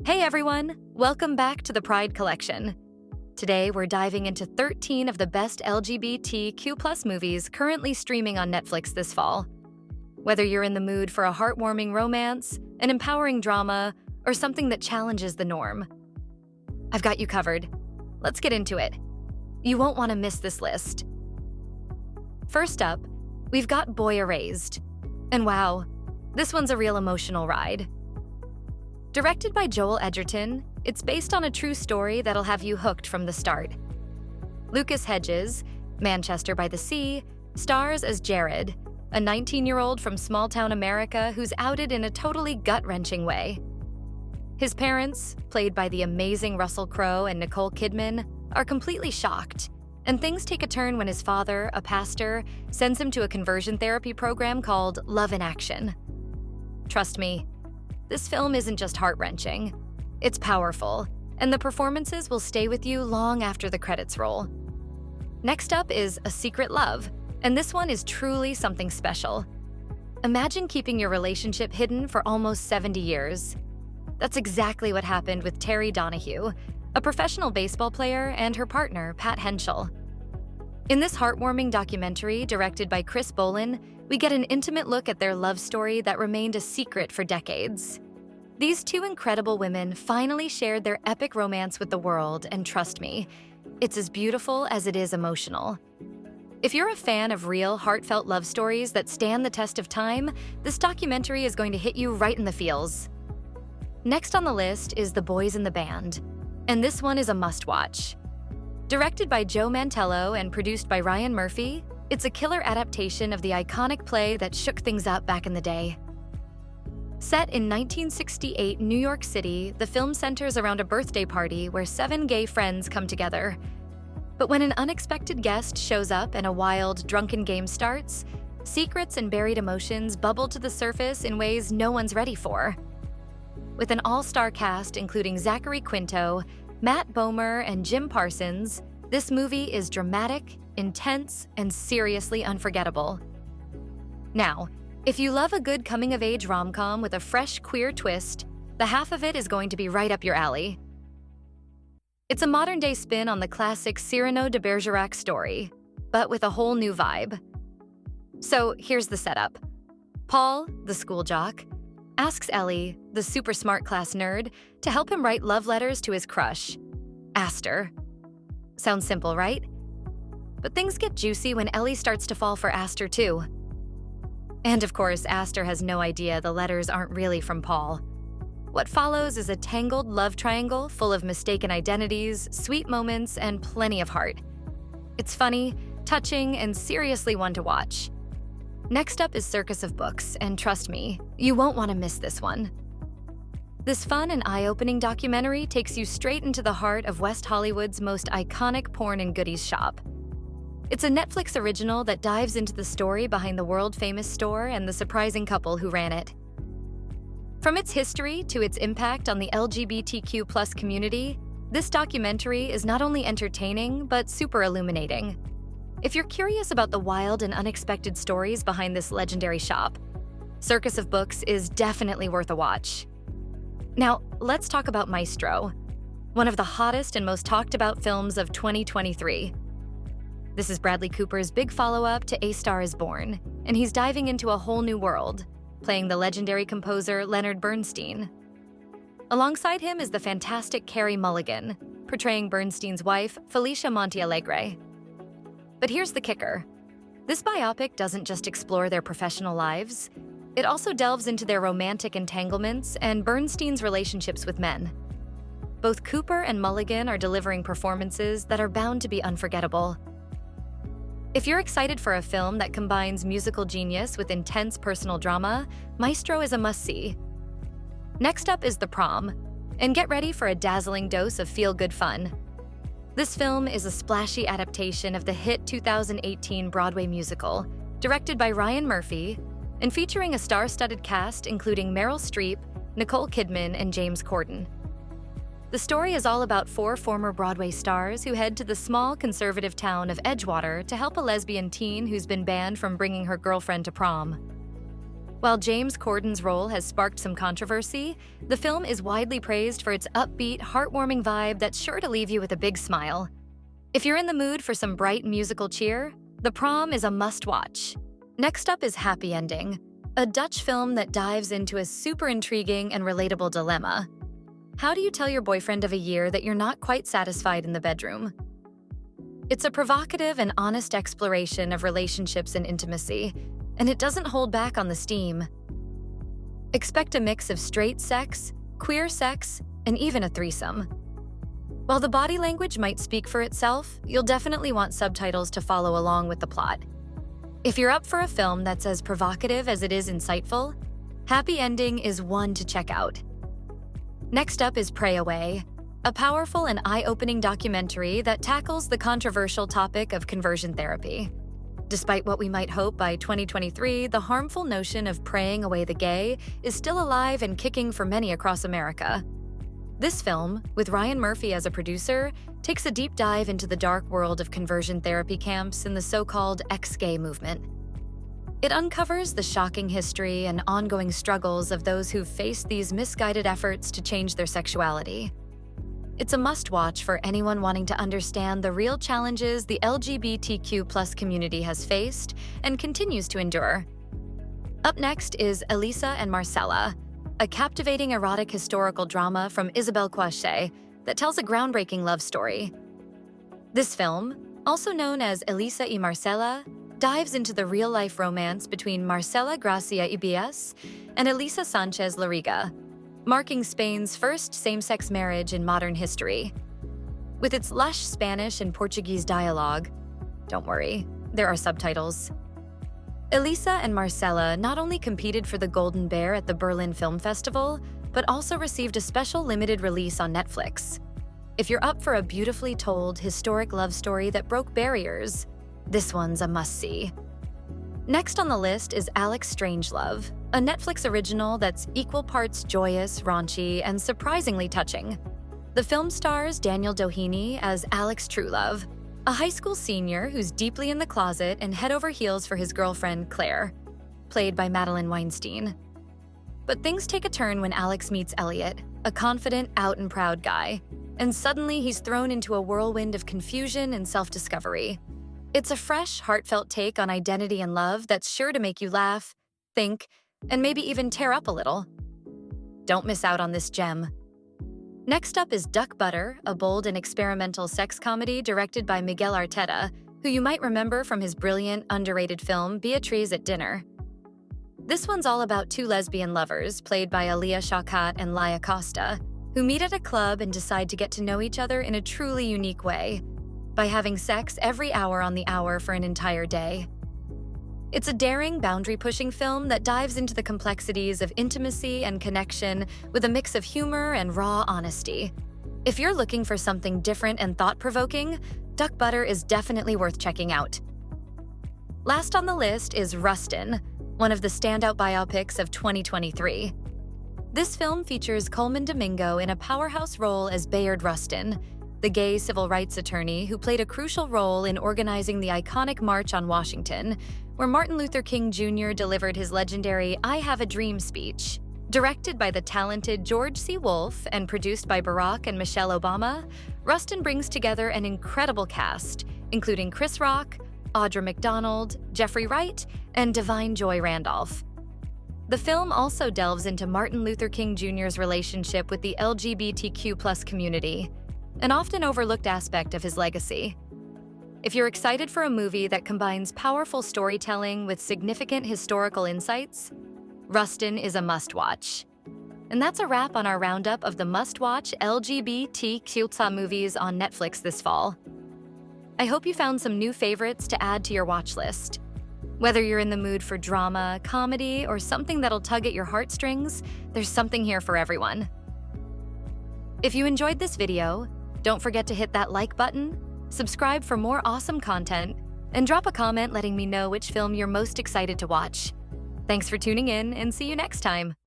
Hey everyone! Welcome back to the Pride Collection. Today we're diving into 13 of the best LGBTQ+ movies currently streaming on Netflix this fall. Whether you're in the mood for a heartwarming romance, an empowering drama, or something that challenges the norm, I've got you covered. Let's get into it. You won't want to miss this list. First up, we've got Boy Erased. And wow, this one's a real emotional ride. Directed by Joel Edgerton, it's based on a true story that'll have you hooked from the start. Lucas Hedges, Manchester by the Sea, stars as Jared, a 19-year-old from small-town America who's outed in a totally gut-wrenching way. His parents, played by the amazing Russell Crowe and Nicole Kidman, are completely shocked, and things take a turn when his father, a pastor, sends him to a conversion therapy program called Love in Action. Trust me, this film isn't just heart-wrenching. It's powerful, and the performances will stay with you long after the credits roll. Next up is A Secret Love, and this one is truly something special. Imagine keeping your relationship hidden for almost 70 years. That's exactly what happened with Terry Donahue, a professional baseball player, and her partner, Pat Henschel. In this heartwarming documentary directed by Chris Bolin, we get an intimate look at their love story that remained a secret for decades. These two incredible women finally shared their epic romance with the world, and trust me, it's as beautiful as it is emotional. If you're a fan of real, heartfelt love stories that stand the test of time, this documentary is going to hit you right in the feels. Next on the list is The Boys in the Band, and this one is a must-watch. Directed by Joe Mantello and produced by Ryan Murphy, it's a killer adaptation of the iconic play that shook things up back in the day. Set in 1968 New York City, the film centers around a birthday party where 7 gay friends come together. But when an unexpected guest shows up and a wild, drunken game starts, secrets and buried emotions bubble to the surface in ways no one's ready for. With an all-star cast including Zachary Quinto, Matt Bomer, and Jim Parsons, this movie is dramatic, intense, and seriously unforgettable. Now, if you love a good coming-of-age rom-com with a fresh queer twist, the half of it is going to be right up your alley. It's a modern-day spin on the classic Cyrano de Bergerac story, but with a whole new vibe. So here's the setup. Paul, the school jock, asks Ellie, the super smart class nerd, to help him write love letters to his crush, Aster. Sounds simple, right? But things get juicy when Ellie starts to fall for Aster too. And of course, Aster has no idea the letters aren't really from Paul. What follows is a tangled love triangle full of mistaken identities, sweet moments, and plenty of heart. It's funny, touching, and seriously one to watch. Next up is Circus of Books, and trust me, you won't want to miss this one. This fun and eye-opening documentary takes you straight into the heart of West Hollywood's most iconic porn and goodies shop. It's a Netflix original that dives into the story behind the world-famous store and the surprising couple who ran it. From its history to its impact on the LGBTQ+ community, this documentary is not only entertaining, but super illuminating. If you're curious about the wild and unexpected stories behind this legendary shop, Circus of Books is definitely worth a watch. Now, let's talk about Maestro, one of the hottest and most talked about films of 2023. This is Bradley Cooper's big follow-up to A Star is Born, and he's diving into a whole new world, playing the legendary composer Leonard Bernstein. Alongside him is the fantastic Carey Mulligan, portraying Bernstein's wife, Felicia Montealegre. But here's the kicker. This biopic doesn't just explore their professional lives, it also delves into their romantic entanglements and Bernstein's relationships with men. Both Cooper and Mulligan are delivering performances that are bound to be unforgettable. If you're excited for a film that combines musical genius with intense personal drama, Maestro is a must-see. Next up is The Prom, and get ready for a dazzling dose of feel-good fun. This film is a splashy adaptation of the hit 2018 Broadway musical, directed by Ryan Murphy, and featuring a star-studded cast including Meryl Streep, Nicole Kidman, and James Corden. The story is all about 4 former Broadway stars who head to the small, conservative town of Edgewater to help a lesbian teen who's been banned from bringing her girlfriend to prom. While James Corden's role has sparked some controversy, the film is widely praised for its upbeat, heartwarming vibe that's sure to leave you with a big smile. If you're in the mood for some bright musical cheer, The Prom is a must-watch. Next up is Happy Ending, a Dutch film that dives into a super intriguing and relatable dilemma. How do you tell your boyfriend of a year that you're not quite satisfied in the bedroom? It's a provocative and honest exploration of relationships and intimacy, and it doesn't hold back on the steam. Expect a mix of straight sex, queer sex, and even a threesome. While the body language might speak for itself, you'll definitely want subtitles to follow along with the plot. If you're up for a film that's as provocative as it is insightful, Happy Ending is one to check out. Next up is Pray Away, a powerful and eye-opening documentary that tackles the controversial topic of conversion therapy. Despite what we might hope by 2023, the harmful notion of praying away the gay is still alive and kicking for many across America. This film, with Ryan Murphy as a producer, takes a deep dive into the dark world of conversion therapy camps and the so-called ex-gay movement. It uncovers the shocking history and ongoing struggles of those who've faced these misguided efforts to change their sexuality. It's a must-watch for anyone wanting to understand the real challenges the LGBTQ+ community has faced and continues to endure. Up next is Elisa and Marcella, a captivating erotic historical drama from Isabelle Coichet that tells a groundbreaking love story. This film, also known as Elisa y Marcela, dives into the real-life romance between Marcela Gracia Ibias and Elisa Sanchez Lariga, marking Spain's first same-sex marriage in modern history. With its lush Spanish and Portuguese dialogue, don't worry, there are subtitles. Elisa and Marcela not only competed for the Golden Bear at the Berlin Film Festival, but also received a special limited release on Netflix. If you're up for a beautifully told, historic love story that broke barriers, this one's a must-see. Next on the list is Alex Strangelove, a Netflix original that's equal parts joyous, raunchy, and surprisingly touching. The film stars Daniel Doheny as Alex Truelove, a high school senior who's deeply in the closet and head over heels for his girlfriend, Claire, played by Madeline Weinstein. But things take a turn when Alex meets Elliot, a confident, out and proud guy, and suddenly he's thrown into a whirlwind of confusion and self-discovery. It's a fresh, heartfelt take on identity and love that's sure to make you laugh, think, and maybe even tear up a little. Don't miss out on this gem. Next up is Duck Butter, a bold and experimental sex comedy directed by Miguel Arteta, who you might remember from his brilliant, underrated film Beatriz at Dinner. This one's all about two lesbian lovers, played by Aaliyah Shawkat and Laia Costa, who meet at a club and decide to get to know each other in a truly unique way, by having sex every hour on the hour for an entire day. It's a daring, boundary-pushing film that dives into the complexities of intimacy and connection with a mix of humor and raw honesty. If you're looking for something different and thought-provoking, Duck Butter is definitely worth checking out. Last on the list is Rustin, one of the standout biopics of 2023. This film features Coleman Domingo in a powerhouse role as Bayard Rustin, the gay civil rights attorney who played a crucial role in organizing the iconic March on Washington, where Martin Luther King Jr. delivered his legendary "I Have a Dream" speech. Directed by the talented George C. Wolfe and produced by Barack and Michelle Obama, Rustin brings together an incredible cast, including Chris Rock, Audra McDonald, Jeffrey Wright, and Divine Joy Randolph. The film also delves into Martin Luther King Jr.'s relationship with the LGBTQ+ community, an often overlooked aspect of his legacy. If you're excited for a movie that combines powerful storytelling with significant historical insights, Rustin is a must-watch. And that's a wrap on our roundup of the must-watch LGBTQ+ movies on Netflix this fall. I hope you found some new favorites to add to your watch list. Whether you're in the mood for drama, comedy, or something that'll tug at your heartstrings, there's something here for everyone. If you enjoyed this video, don't forget to hit that like button, subscribe for more awesome content, and drop a comment letting me know which film you're most excited to watch. Thanks for tuning in, and see you next time.